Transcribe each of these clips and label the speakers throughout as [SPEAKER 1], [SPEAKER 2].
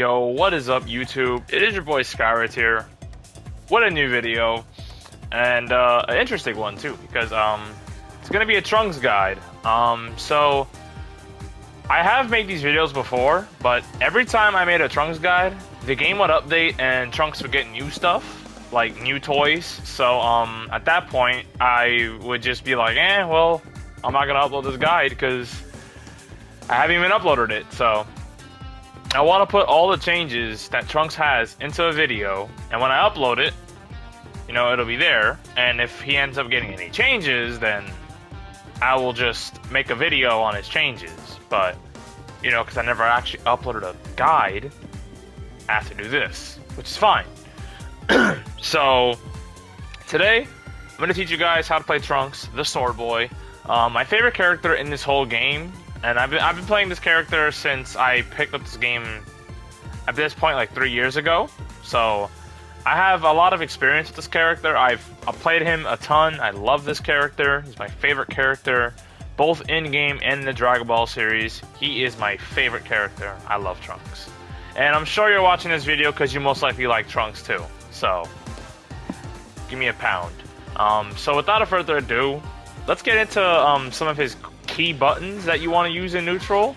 [SPEAKER 1] Yo, what is up, YouTube? It is your boy Skyriz here. What a new video, and an interesting one too, because it's gonna be a Trunks guide. So I have made these videos before, but every time I made a Trunks guide, the game would update and Trunks would get new stuff, like new toys. So at that point, I would just be like, well, I'm not gonna upload this guide because I haven't even uploaded it. So I want to put all the changes that Trunks has into a video, and when I upload it, you know, it'll be there. And if he ends up getting any changes, then I will just make a video on his changes. But, you know, because I never actually uploaded a guide, I have to do this, which is fine. So today, I'm going to teach you guys how to play Trunks, the Sword Boy. My favorite character in this whole game. And I've been playing this character since I picked up this game at this point like 3 years ago. So I have a lot of experience with this character. I've played him a ton. I love this character. He's my favorite character, both in-game and in the Dragon Ball series. He is my favorite character. I love Trunks. And I'm sure you're watching this video because you most likely like Trunks too. So give me a pound. So without a further ado, let's get into some of his key buttons that you want to use in neutral.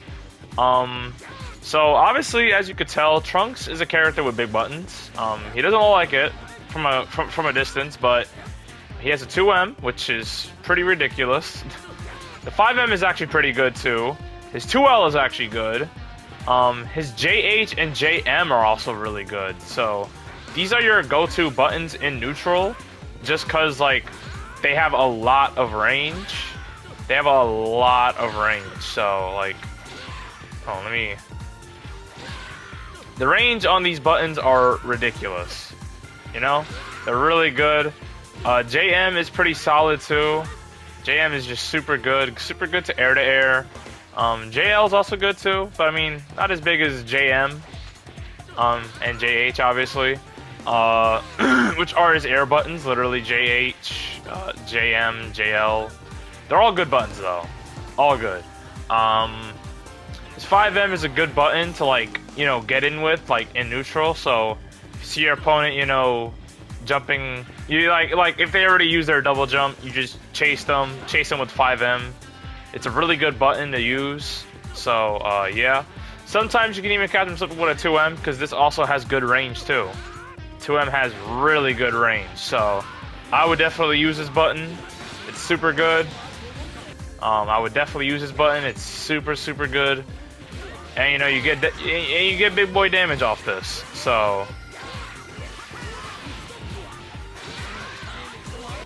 [SPEAKER 1] So obviously, as you could tell, Trunks is a character with big buttons. He doesn't look like it from a distance, but he has a 2M, which is pretty ridiculous. The 5M is actually pretty good too. His 2L is actually good. His JH and JM are also really good. So these are your go-to buttons in neutral, just cause like they have a lot of range. They have a lot of range, so like, the range on these buttons are ridiculous. You know, they're really good. JM is pretty solid too. JM is just super good to air. JL is also good too, but I mean, not as big as JM, and JH obviously, which are his air buttons, literally JH, JM, JL. They're all good buttons though, all good. His 5M is a good button to like, you know, get in with like in neutral. So if you see your opponent, you know, jumping, you like if they already use their double jump, you just chase them with 5M. It's a really good button to use. So yeah, sometimes you can even catch them slipping with a 2M because this also has good range too. 2M has really good range, so I would definitely use this button. It's super good. I would definitely use this button. It's super good, and you know you get big boy damage off this. So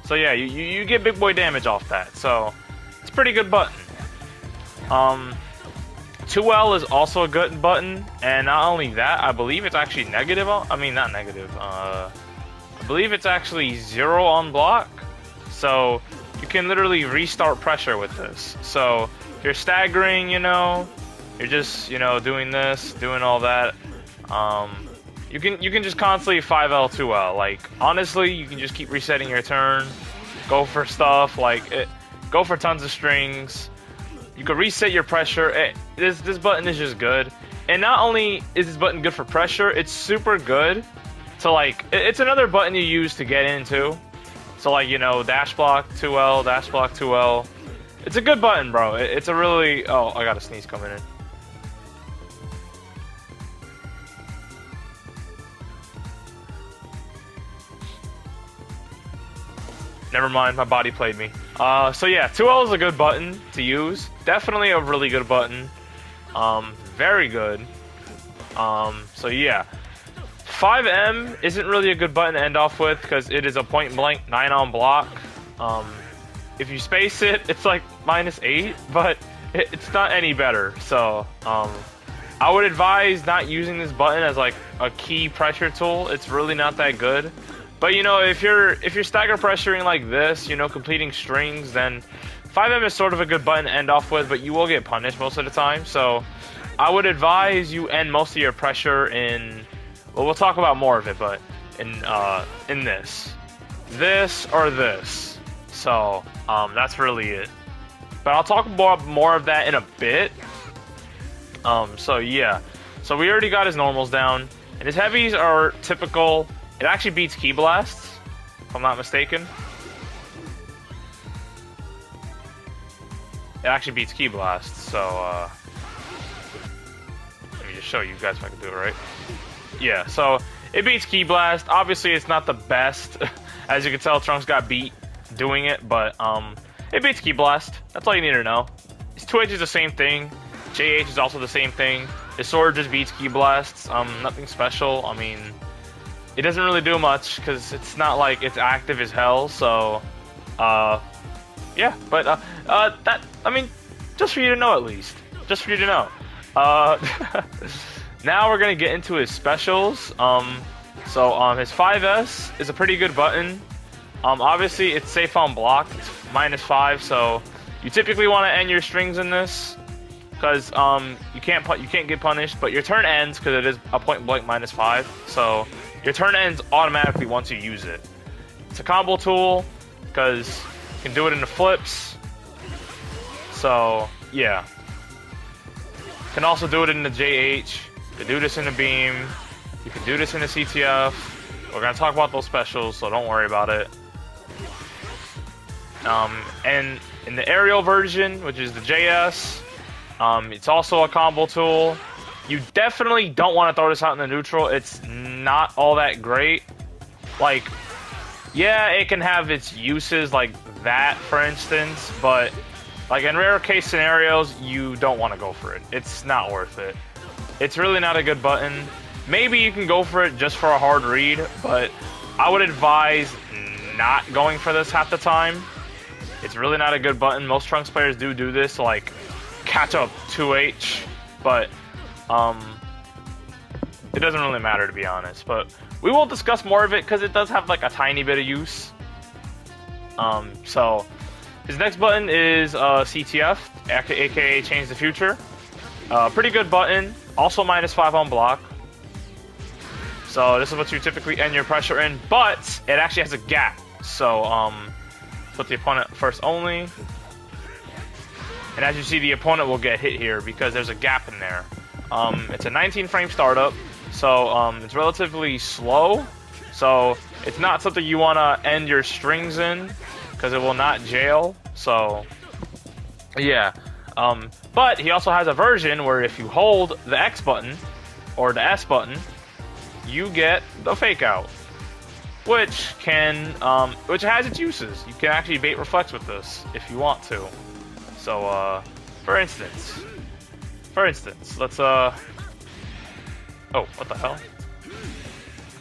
[SPEAKER 1] yeah, you get big boy damage off that. So it's a pretty good button. 2L is also a good button, and not only that, I believe it's actually negative. I mean, not negative. I believe it's actually 0 on block. So you can literally restart pressure with this. So if you're staggering, you know, you're just, you know, doing this, doing all that. You can just constantly 5L, 2L. Like honestly, you can just keep resetting your turn, go for stuff like go for tons of strings. You can reset your pressure. This button is just good. And not only is this button good for pressure, it's super good to like. It's another button you use to get into. So like, you know, dash block 2L, dash block 2L. It's a good button, bro. It's a really... Oh, I got a sneeze coming in. Never mind, my body played me. So yeah, 2L is a good button to use. Definitely a really good button. Very good. So yeah. 5M isn't really a good button to end off with because it is a point blank 9 on block. If you space it, it's like -8, but it's not any better. So I would advise not using this button as like a key pressure tool. It's really not that good. But you know, if you're stagger pressuring like this, you know, completing strings, then 5M is sort of a good button to end off with, but you will get punished most of the time. So I would advise you end most of your pressure in... Well, we'll talk about more of it, but in this or this. So that's really it. But I'll talk more of that in a bit. So yeah, So we already got his normals down. And his heavies are typical. It actually beats Ki Blasts, if I'm not mistaken. It actually beats Ki Blasts, so let me just show you guys if I can do it right. Yeah, so it beats Ki Blast. Obviously, it's not the best. As you can tell, Trunks got beat doing it, but it beats Ki Blast. That's all you need to know. His 2H is the same thing. JH is also the same thing. His sword just beats Ki Blasts. Nothing special. I mean, it doesn't really do much because it's not like it's active as hell. So, yeah. But that, I mean, just for you to know at least. Just for you to know. Now we're gonna get into his specials. So his 5S is a pretty good button. Obviously it's safe on block. It's -5, so you typically want to end your strings in this, because you can't get punished, but your turn ends because it is a point blank -5. So your turn ends automatically once you use it. It's a combo tool because you can do it in the flips. So yeah, you can also do it in the JH. You can do this in the beam. You can do this in the CTF. We're gonna talk about those specials, so don't worry about it. And in the aerial version, which is the JS, it's also a combo tool. You definitely don't want to throw this out in the neutral. It's not all that great. Like, yeah, it can have its uses like that, for instance, but like in rare case scenarios, you don't want to go for it. It's not worth it. It's really not a good button. Maybe you can go for it just for a hard read, but I would advise not going for this half the time. It's really not a good button. Most Trunks players do this to like catch up 2H, but it doesn't really matter, to be honest. But we will discuss more of it because it does have like a tiny bit of use. So his next button is CTF, aka Change the Future. Pretty good button. Also -5 on block. So this is what you typically end your pressure in, but it actually has a gap. So put the opponent first only. And as you see, the opponent will get hit here because there's a gap in there. It's a 19 frame startup, so it's relatively slow. So it's not something you want to end your strings in because it will not jail. So yeah. But he also has a version where if you hold the X button or the S button, you get the fake out, which has its uses. You can actually bait reflex with this if you want to. So for instance, let's oh, what the hell?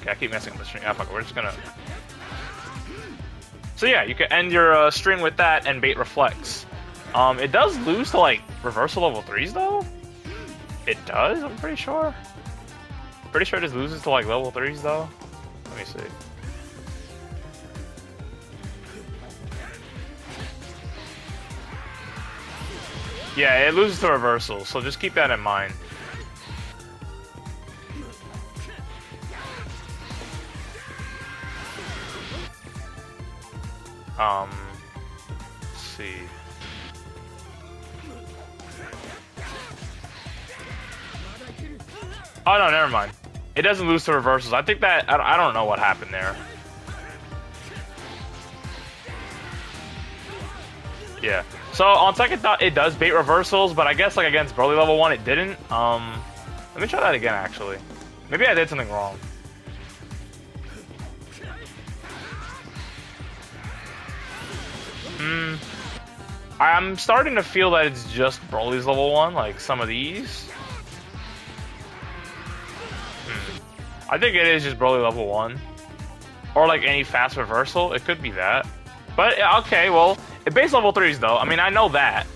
[SPEAKER 1] Okay, I keep messing with the string. Ah, fuck it, we're just gonna. So yeah, you can end your string with that and bait reflex. It does lose to like reversal level 3s though. It does, I'm pretty sure. Pretty sure this loses to like level 3s though. Let me see. Yeah, it loses to reversal, so just keep that in mind. Let's see. Oh no, never mind. It doesn't lose to reversals. I think that I don't know what happened there. Yeah. So on second thought, it does bait reversals, but I guess like against Broly level 1, it didn't. Let me try that again. Actually, maybe I did something wrong. I'm starting to feel that it's just Broly's level 1, like some of these. I think it is just Broly level 1. Or like any fast reversal, it could be that. But okay, well, it baits level 3s though. I mean, I know that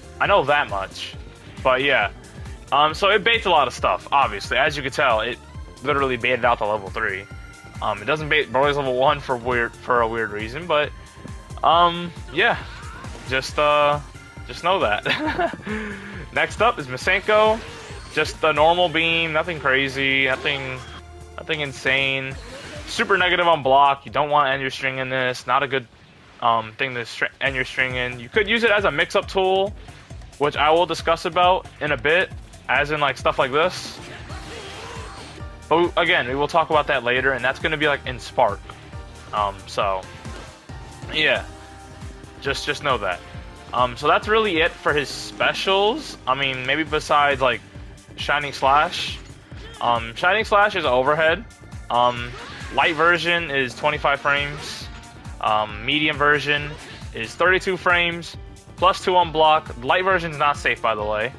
[SPEAKER 1] much. But yeah, so it baits a lot of stuff, obviously. As you can tell, it literally baited out the level 3. It doesn't bait Broly's level 1 for a weird reason, but yeah, just know that. Next up is Misenko. Just the normal beam, nothing crazy, nothing insane. Super negative on block. You don't want to end your string in this. Not a good thing to end your string in. You could use it as a mix-up tool, which I will discuss about in a bit, as in like stuff like this. But again, we will talk about that later, and that's going to be like in Spark. So yeah, just know that. So that's really it for his specials. I mean, maybe besides like Shining Slash. Shining Slash is overhead. Light version is 25 frames. Medium version is 32 frames, plus 2 on block. Light version is not safe, by the way.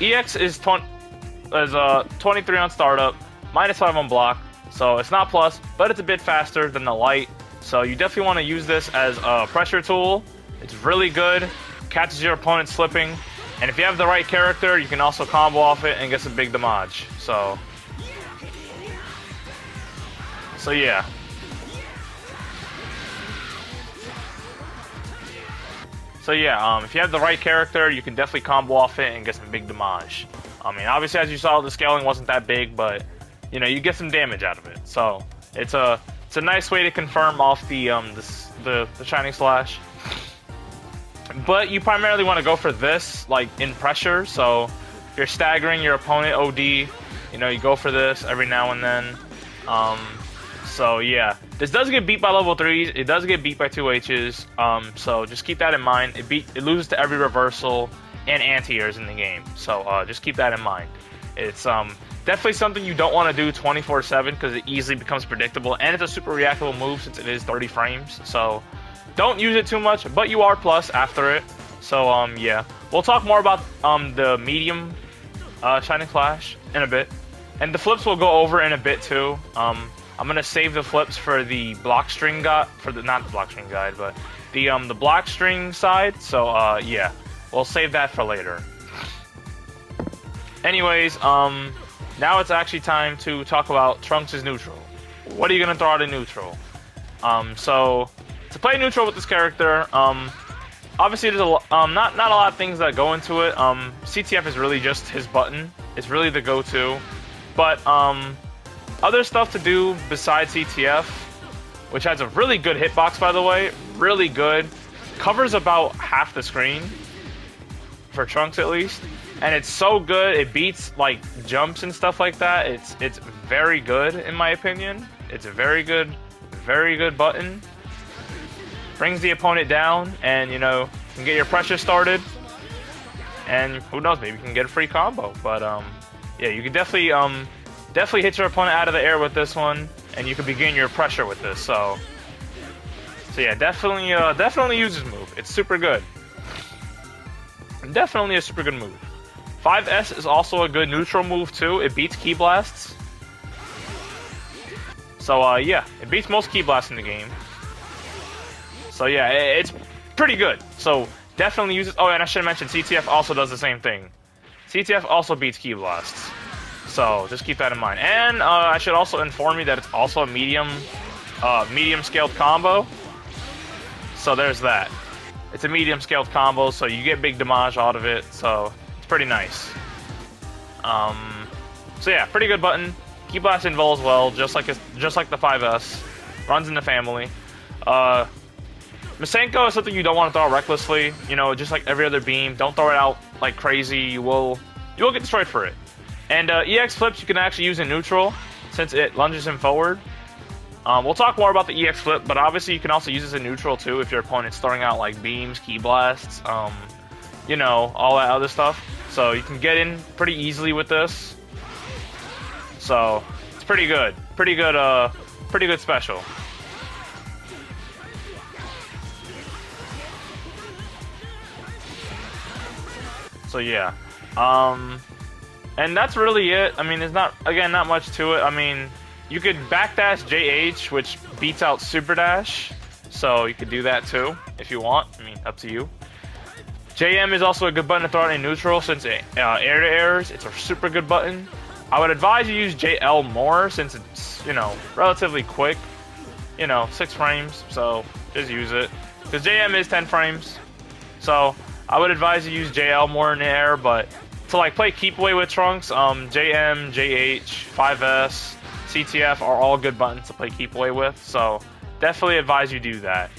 [SPEAKER 1] EX is 23 on startup, minus 5 on block, so it's not plus, but it's a bit faster than the light. So you definitely want to use this as a pressure tool. It's really good, catches your opponent slipping, and if you have the right character, you can also combo off it and get some big damage. So yeah. So yeah, if you have the right character, you can definitely combo off it and get some big damage. I mean, obviously, as you saw, the scaling wasn't that big, but you know, you get some damage out of it. So it's a nice way to confirm off the Shining Slash. But you primarily want to go for this, like in pressure. So if you're staggering your opponent OD, you know, you go for this every now and then. So yeah, this does get beat by level 3s. It does get beat by 2Hs. So just keep that in mind. It loses to every reversal and anti-airs in the game. So just keep that in mind. It's definitely something you don't want to do 24/7 because it easily becomes predictable, and it's a super reactable move since it is 30 frames. So don't use it too much, but you are plus after it. So yeah, we'll talk more about the medium Shining Slash in a bit, and the flips we'll go over in a bit too. I'm gonna save the flips for the block string guide, not the block string guide, but the block string side. So yeah, we'll save that for later. Anyways, now it's actually time to talk about Trunks' neutral. What are you gonna throw out in neutral? So to play neutral with this character, obviously there's not a lot of things that go into it. CTF is really just his button. It's really the go-to, but other stuff to do besides CTF, which has a really good hitbox, by the way, really good, covers about half the screen, for Trunks at least, and it's so good, it beats like jumps and stuff like that. It's very good in my opinion. It's a very good button. Brings the opponent down, and you know, can get your pressure started, and who knows, maybe you can get a free combo. But yeah, you can definitely hit your opponent out of the air with this one, and you can begin your pressure with this. So yeah, definitely use this move. It's super good. Definitely a super good move. 5S is also a good neutral move too. It beats Ki Blasts. So yeah, it beats most Ki Blasts in the game. So yeah, it's pretty good. So definitely use it. Oh, and I should have mentioned CTF also does the same thing. CTF also beats Ki Blasts. So just keep that in mind. And I should also inform you that it's also a medium scaled combo. So there's that. It's a medium scaled combo, so you get big damage out of it. So it's pretty nice. So yeah, pretty good button. Ki Blast Invul as well, just like the 5S. Runs in the family. Masenko is something you don't want to throw out recklessly. You know, just like every other beam, don't throw it out like crazy. You will get destroyed for it. And EX flips you can actually use in neutral, since it lunges him forward. We'll talk more about the EX flip, but obviously you can also use this in neutral too if your opponent's throwing out like beams, Ki Blasts, you know, all that other stuff. So you can get in pretty easily with this. So it's pretty good special. So yeah, and that's really it. I mean, there's not much to it. I mean, you could backdash JH, which beats out Super Dash, so you could do that too if you want. I mean, up to you. JM is also a good button to throw out in neutral since it air to airs. It's a super good button. I would advise you use JL more since it's, you know, relatively quick. You know, 6 frames, so just use it. Because JM is 10 frames, so I would advise you use JL more in the air, but to like play keep away with Trunks, JM, JH, 5S, CTF are all good buttons to play keep away with, so definitely advise you do that.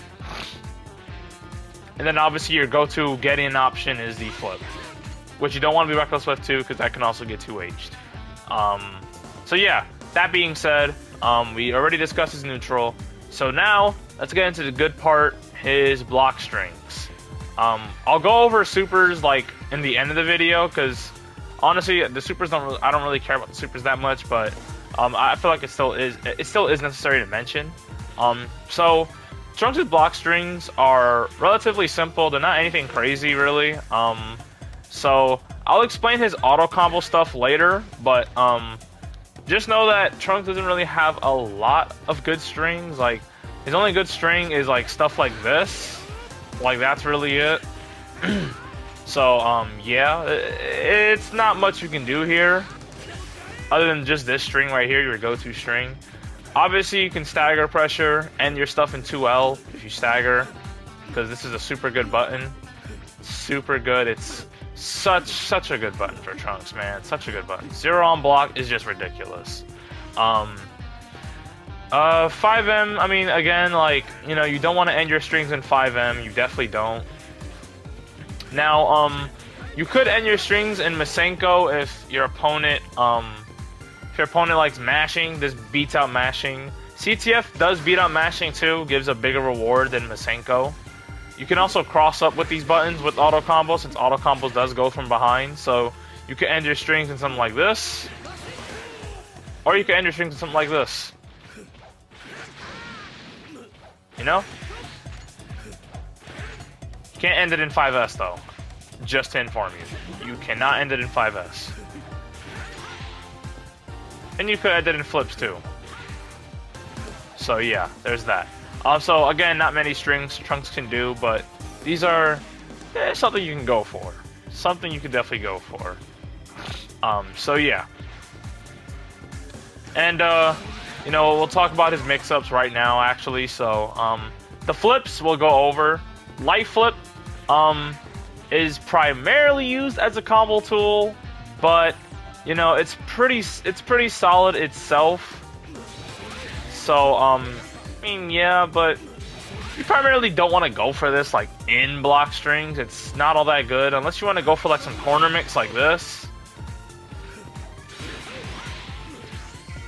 [SPEAKER 1] And then obviously your go-to get-in option is the flip, which you don't want to be reckless with too, because that can also get 2H'd. So yeah, that being said, we already discussed his neutral. So now, let's get into the good part, his block strings. I'll go over supers like in the end of the video, because honestly, the supers I don't really care about the supers that much, but I feel like it still is necessary to mention. So Trunks' block strings are relatively simple. They're not anything crazy, really. So I'll explain his auto combo stuff later, but just know that Trunks doesn't really have a lot of good strings. Like, his only good string is like stuff like this. Like, that's really it. So yeah, it's not much you can do here other than just this string right here, your go-to string. Obviously, you can stagger pressure and your stuff in 2L if you stagger, because this is a super good button. Super good. It's such a good button for Trunks, man. Such a good button. 0 on block is just ridiculous. 5M, I mean, again, like, you know, you don't want to end your strings in 5M. You definitely don't. Now, you could end your strings in Masenko if your opponent likes mashing. This beats out mashing. CTF does beat out mashing too, gives a bigger reward than Masenko. You can also cross up with these buttons with auto combos, since auto combos does go from behind. So you can end your strings in something like this, or you can end your strings in something like this. You know? You can't end it in 5S though. Just to inform you, you cannot end it in 5S. And you could end it in flips too. So yeah, there's that. So again, not many strings Trunks can do, but these are something you can go for. Something you can definitely go for. So yeah. And you know, we'll talk about his mix-ups right now, actually. So the flips we'll go over. Light flip is primarily used as a combo tool, but you know, it's pretty solid itself. So I mean, yeah, but you primarily don't want to go for this like in block strings. It's not all that good unless you want to go for like some corner mix like this,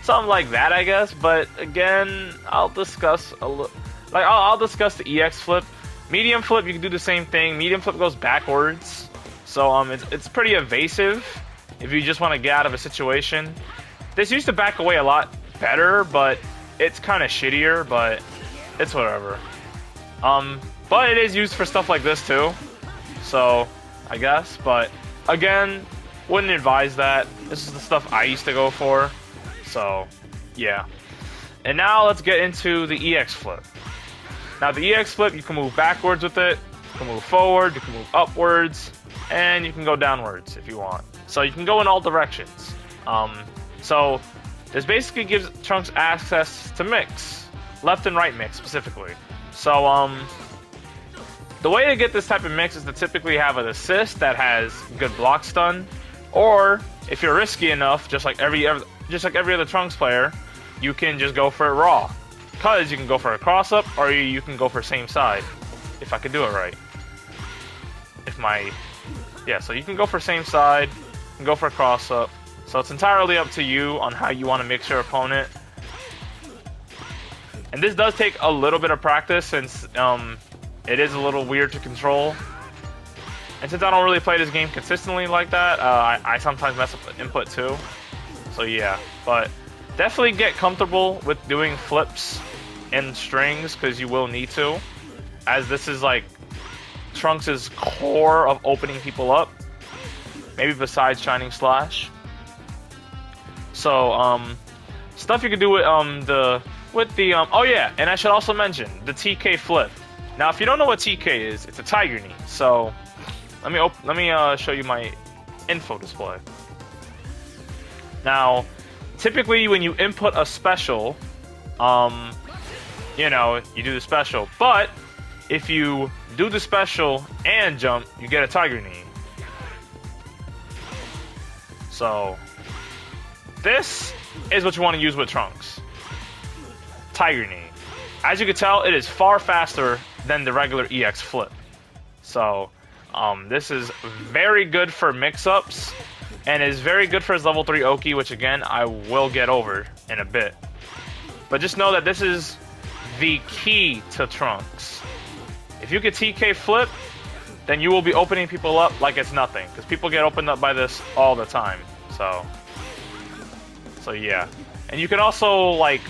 [SPEAKER 1] something like that, I guess. But again, I'll discuss a little. Like I'll discuss the EX flip. Medium flip, you can do the same thing. Medium flip goes backwards, so it's pretty evasive if you just want to get out of a situation. This used to back away a lot better, but it's kind of shittier, but it's whatever. But it is used for stuff like this too, so I guess. But again, wouldn't advise that. This is the stuff I used to go for, so yeah. And now let's get into the EX flip. Now the EX flip, you can move backwards with it, you can move forward, you can move upwards, and you can go downwards if you want. So you can go in all directions. So this basically gives Trunks access to mix, left and right mix specifically. So the way to get this type of mix is to typically have an assist that has good block stun, or if you're risky enough, just like every other Trunks player, you can just go for it raw. Because you can go for a cross-up, or you can go for same side, if I can do it right. Yeah, so you can go for same side, you can go for a cross-up. So it's entirely up to you on how you want to mix your opponent. And this does take a little bit of practice, since it is a little weird to control. And since I don't really play this game consistently like that, I sometimes mess up the input too. So yeah, but definitely get comfortable with doing flips and strings, because you will need to, as this is like Trunks' core of opening people up, maybe besides Shining Slash. So stuff you can do with oh yeah, and I should also mention the TK flip. Now if you don't know what TK is, it's a tiger knee. So let me show you my info display. Now typically when you input a special, you know, you do the special, but if you do the special and jump, you get a tiger knee. So this is what you want to use with Trunks. Tiger knee. As you can tell, it is far faster than the regular EX flip. So this is very good for mix-ups. and is very good for his level 3 Oki, which again I will get over in a bit. But just know that this is the key to Trunks. If you get TK flip, then you will be opening people up like it's nothing, because people get opened up by this all the time. So yeah, and you can also like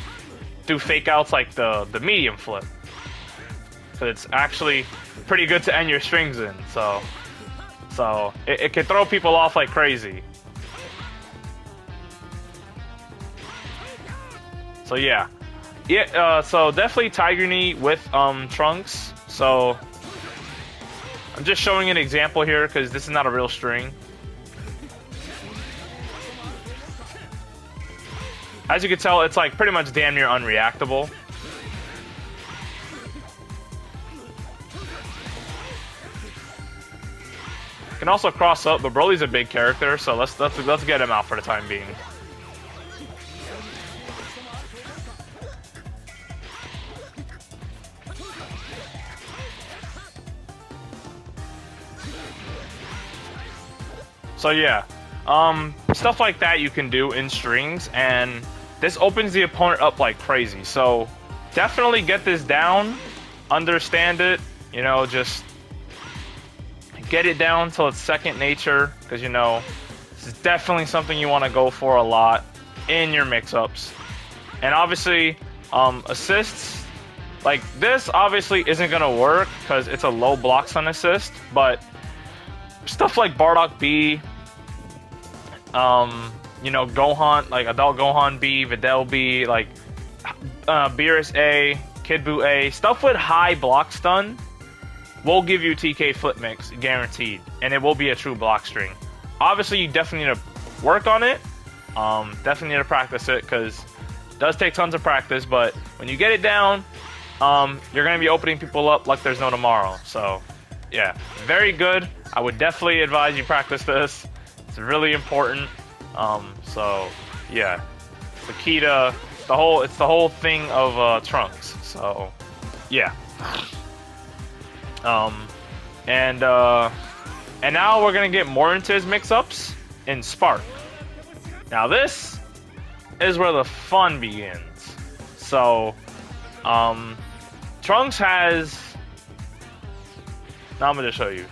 [SPEAKER 1] do fake outs like the medium flip, because it's actually pretty good to end your strings in. So it can throw people off like crazy. So yeah, so definitely Tiger Knee with Trunks. So I'm just showing an example here because this is not a real string. As you can tell, it's like pretty much damn near unreactable. Can also cross up, but Broly's a big character, so let's get him out for the time being. So yeah, stuff like that you can do in strings, and this opens the opponent up like crazy. So definitely get this down, understand it, you know, just get it down till it's second nature, because you know, this is definitely something you want to go for a lot in your mix-ups. And obviously, assists, like this obviously isn't going to work because it's a low blocks on assist, but stuff like Bardock B, you know, Gohan, like Adult Gohan B, Videl B, like Beerus A, Kid Buu A, stuff with high block stun will give you TK flip mix, guaranteed, and it will be a true block string. Obviously, you definitely need to work on it, definitely need to practice it, because it does take tons of practice, but when you get it down, you're going to be opening people up like there's no tomorrow. So yeah, very good. I would definitely advise you practice this. It's really important. So yeah, it's the key to it's the whole thing of Trunks. So yeah. And now we're gonna get more into his mix-ups in Spark. Now this is where the fun begins. So Trunks has, now I'm gonna show you.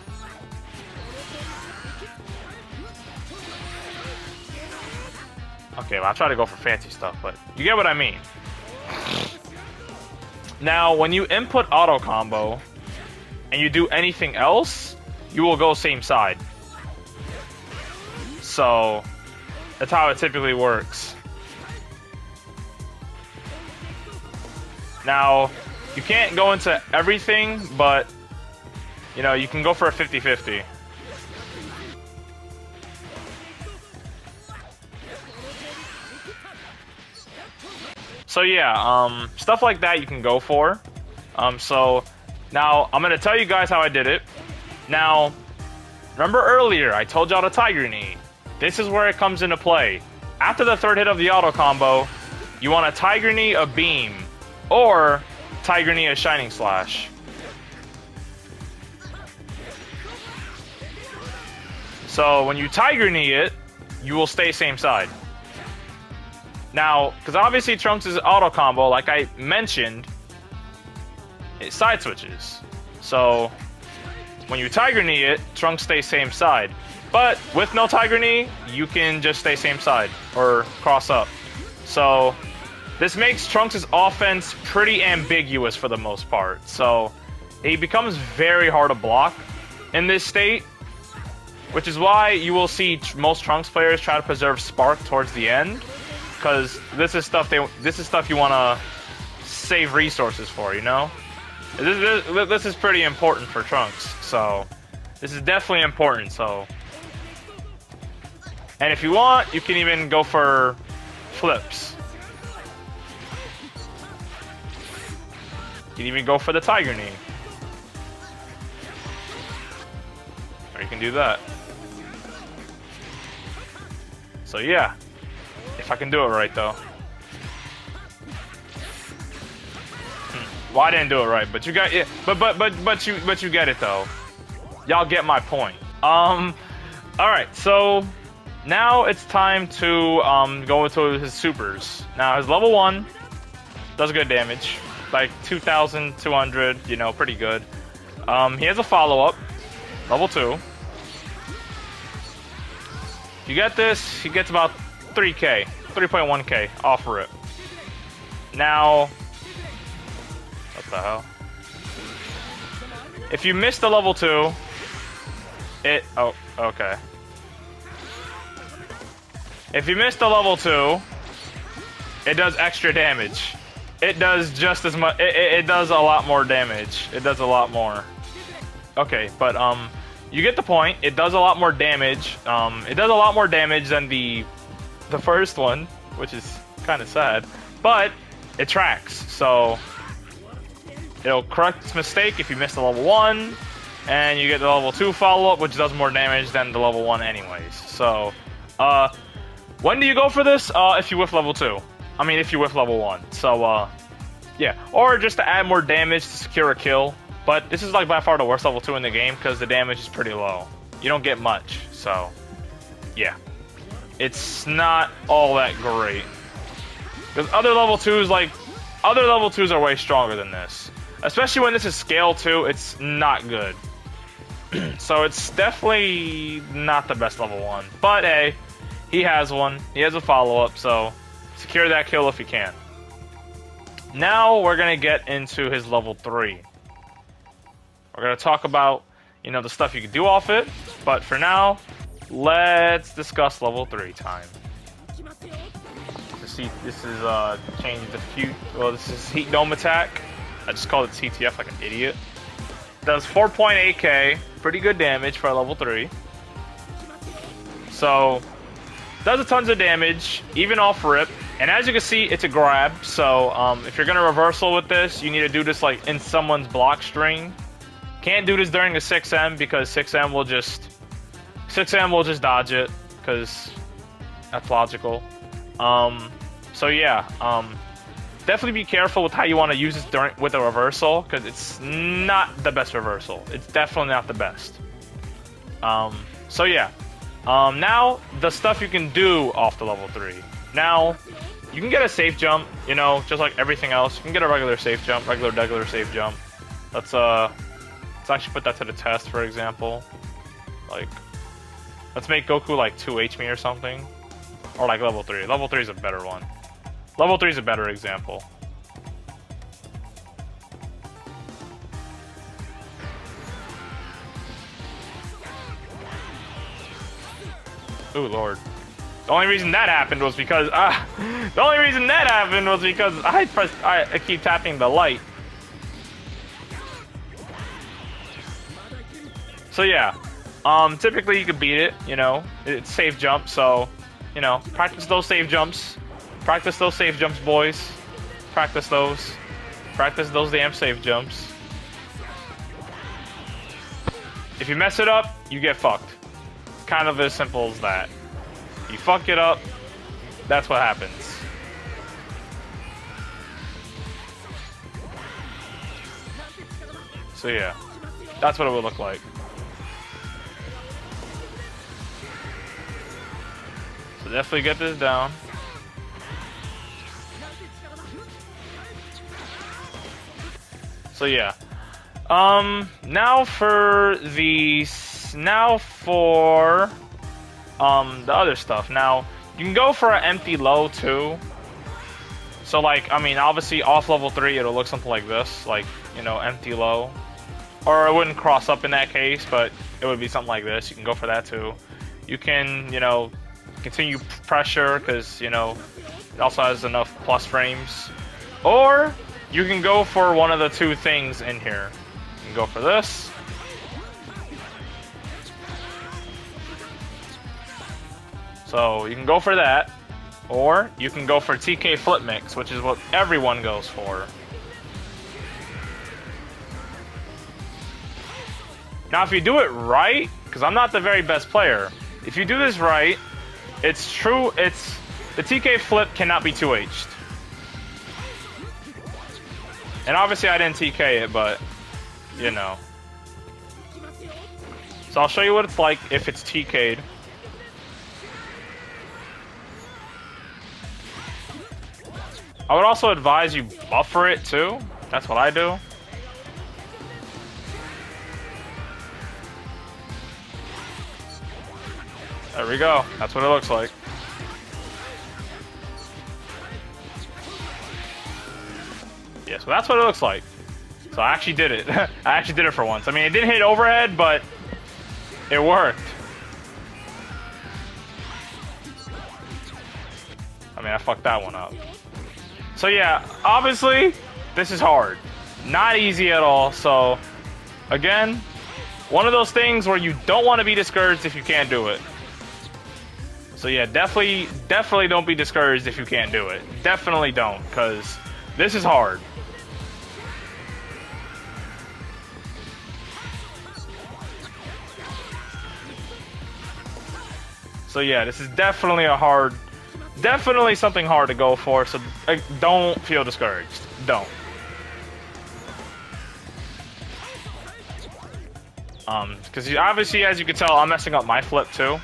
[SPEAKER 1] Okay, well, I'll try to go for fancy stuff, but you get what I mean. Now, when you input auto combo and you do anything else, you will go same side. So that's how it typically works. Now, you can't go into everything, but you know, you can go for a 50-50. So yeah, stuff like that you can go for. So now I'm gonna tell you guys how I did it. Now, remember earlier I told y'all to Tiger Knee. This is where it comes into play. After the third hit of the auto combo, you want to Tiger Knee a beam or Tiger Knee a Shining Slash. So when you Tiger Knee it, you will stay same side. Now, because obviously Trunks' auto combo, like I mentioned, it side switches. So when you Tiger Knee it, Trunks stays same side. But with no Tiger Knee, you can just stay same side or cross up. So this makes Trunks' offense pretty ambiguous for the most part. So he becomes very hard to block in this state, which is why you will see most Trunks players try to preserve Spark towards the end, because this is stuff you want to save resources for, you know? This is pretty important for Trunks, so this is definitely important. So, and if you want, you can even go for flips. You can even go for the Tiger Knee, or you can do that. So yeah, if I can do it right though. Well, I didn't do it right, but you got it. But you get it though. Y'all get my point. All right. So now it's time to go into his supers. Now his level 1 does good damage, like 2,200, you know, pretty good. He has a follow-up, level 2. If you get this, he gets about 3k, 3.1k off rip. Now, what the hell? If you miss the level 2, oh, okay. If you miss the level 2, it does extra damage. It does just as much. It does a lot more damage. It does a lot more. Okay, but you get the point. It does a lot more damage. It does a lot more damage than the first one, which is kind of sad. But it tracks, so it'll correct its mistake if you miss the level 1, and you get the level 2 follow-up, which does more damage than the level 1 anyways. So, when do you go for this? If you whiff level 2. I mean, if you whiff level 1. So, yeah. Or just to add more damage to secure a kill. But this is like by far the worst level 2 in the game, because the damage is pretty low. You don't get much, so, yeah. It's not all that great. Because other level 2s are way stronger than this. Especially when this is scale 2, it's not good. So it's definitely not the best level 1. But hey, he has one. He has a follow-up, so secure that kill if you can. Now we're going to get into his level 3. We're going to talk about, you know, the stuff you can do off it. But for now, let's discuss level 3 time. This is change the few. Well, this is heat dome attack. I just called it CTF like an idiot. Does 4.8k, pretty good damage for level 3. So does a tons of damage, even off rip. And as you can see, it's a grab. So if you're gonna reversal with this, you need to do this like in someone's block string. Can't do this during the 6M because 6M will just dodge it because that's logical. So yeah, definitely be careful with how you want to use this with a reversal, because it's not the best reversal. It's definitely not the best. So yeah, now the stuff you can do off the level 3. Now, you can get a safe jump, you know, just like everything else. You can get a regular safe jump, regular safe jump. Let's actually put that to the test, for example. Like, let's make Goku like 2H me or something. Or like level 3. Level 3 is a better one. Level 3 is a better example. Ooh, Lord. The only reason that happened was because I keep tapping the light. So yeah. Typically you can beat it, you know. It's safe jump, so you know, practice those safe jumps. Practice those safe jumps, boys. Practice those. Practice those damn safe jumps. If you mess it up, you get fucked. Kind of as simple as that. You fuck it up, that's what happens. So yeah, that's what it would look like. So definitely get this down. So yeah. Now for the other stuff. Now you can go for an empty low too. So like, I mean, obviously off level 3 it'll look something like this, like, you know, empty low. Or it wouldn't cross up in that case, but it would be something like this. You can go for that too. You can, you know, continue pressure because, you know, it also has enough plus frames. Or you can go for one of the two things in here. You can go for this. So you can go for that. Or you can go for TK Flip Mix, which is what everyone goes for. Now if you do it right, because I'm not the very best player, if you do this right, it's true, the TK Flip cannot be 2H'd. And obviously I didn't TK it, but, you know. So I'll show you what it's like if it's TK'd. I would also advise you buffer it too. That's what I do. There we go. That's what it looks like. Yeah, so that's what it looks like. So I actually did it. I actually did it for once. I mean, it didn't hit overhead, but it worked. I mean, I fucked that one up. So yeah, obviously, this is hard. Not easy at all. So, again, one of those things where you don't want to be discouraged if you can't do it. So yeah, definitely don't be discouraged if you can't do it. Definitely don't, because this is hard. So yeah, this is definitely definitely something hard to go for, so don't feel discouraged. Don't. Because obviously, as you can tell, I'm messing up my flip too.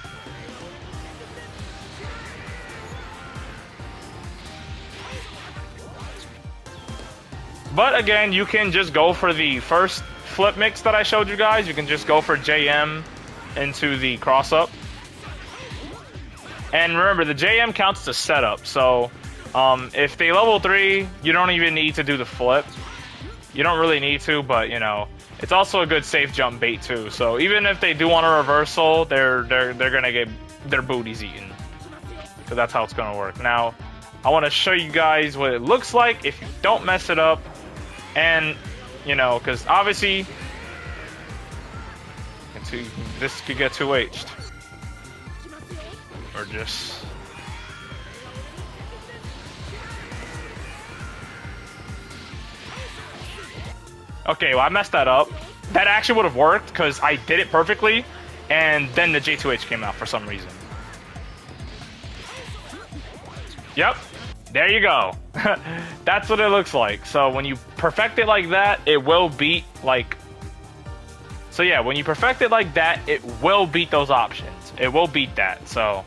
[SPEAKER 1] But again, you can just go for the first flip mix that I showed you guys. You can just go for JM into the cross up. And remember, the JM counts as a setup, so if they level 3, you don't even need to do the flip. You don't really need to, but you know, it's also a good safe jump bait too. So even if they do want a reversal, they're gonna get their booties eaten, because that's how it's gonna work. Now, I want to show you guys what it looks like if you don't mess it up, and you know, because obviously this could get 2H'd. Or just... Okay, well I messed that up. That actually would have worked because I did it perfectly, and then the J2H came out for some reason. Yep, there you go. That's what it looks like. So when you perfect it like that, it will beat like... So yeah, when you perfect it like that, it will beat those options. It will beat that, so...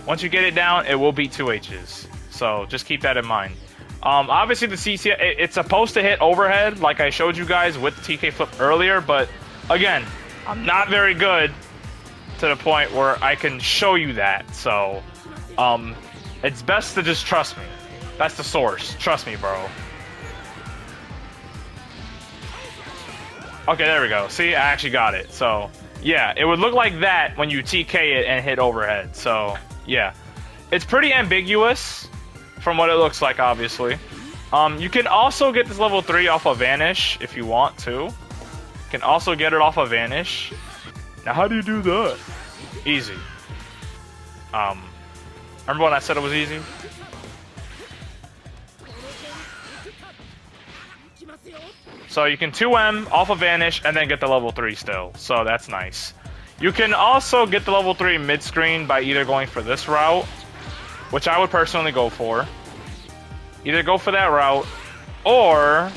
[SPEAKER 1] Once you get it down, it will beat 2H's. So just keep that in mind. Obviously, the CC, it's supposed to hit overhead, like I showed you guys with the TK flip earlier. But again, I'm not very good to the point where I can show you that. So it's best to just trust me. That's the source. Trust me, bro. Okay, there we go. See, I actually got it. So yeah, it would look like that when you TK it and hit overhead. So... yeah, it's pretty ambiguous from what it looks like, obviously. You can also get this level 3 off of Vanish if you want to. You can also get it off of Vanish. Now, how do you do that? Easy. Remember when I said it was easy? So you can 2M off of Vanish and then get the level 3 still. So that's nice. You can also get the level 3 mid-screen by either going for this route, which I would personally go for. Either go for that route, or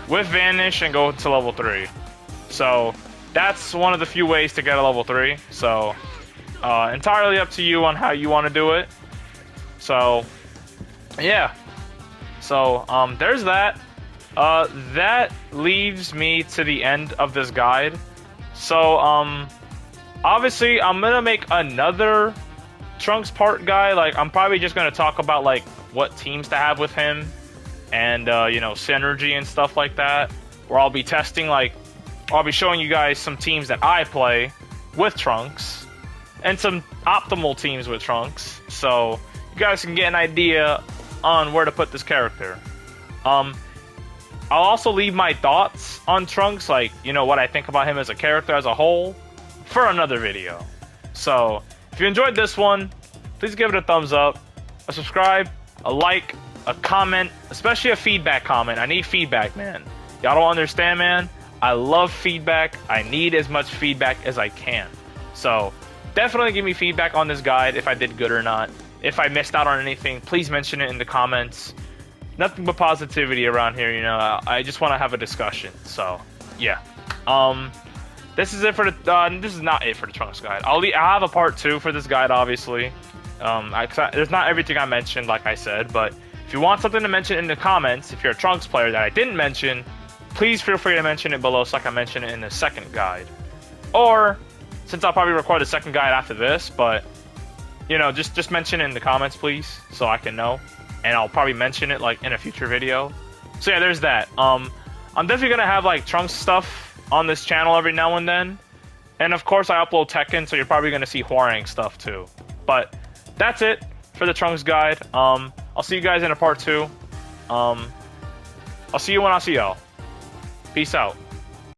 [SPEAKER 1] with Vanish and go to level 3. So that's one of the few ways to get a level 3. So entirely up to you on how you want to do it. So yeah. So there's that. That leaves me to the end of this guide. So, obviously, I'm gonna make another Trunks part guy. Like, I'm probably just gonna talk about, like, what teams to have with him, and, you know, synergy and stuff like that. Where I'll be testing, like, I'll be showing you guys some teams that I play with Trunks, and some optimal teams with Trunks, so you guys can get an idea on where to put this character. I'll also leave my thoughts on Trunks, like, you know, what I think about him as a character as a whole, for another video. So, if you enjoyed this one, please give it a thumbs up, a subscribe, a like, a comment, especially a feedback comment. I need feedback, man. Y'all don't understand, man. I love feedback. I need as much feedback as I can. So, definitely give me feedback on this guide, if I did good or not. If I missed out on anything, please mention it in the comments. Nothing but positivity around here, you know. I just want to have a discussion. So, yeah. This is it for the. This is not it for the Trunks guide. I'll have a part 2 for this guide, obviously. There's not everything I mentioned, like I said, but if you want something to mention in the comments, if you're a Trunks player that I didn't mention, please feel free to mention it below so I can mention it in the second guide. Or, since I'll probably record a second guide after this, but, you know, just mention it in the comments, please, so I can know. And I'll probably mention it, like, in a future video. So yeah, there's that. I'm definitely gonna have, like, Trunks stuff on this channel every now and then. And of course, I upload Tekken, so you're probably gonna see Hwoarang stuff, too. But, that's it for the Trunks guide. I'll see you guys in a part 2. I'll see you when I see y'all. Peace out.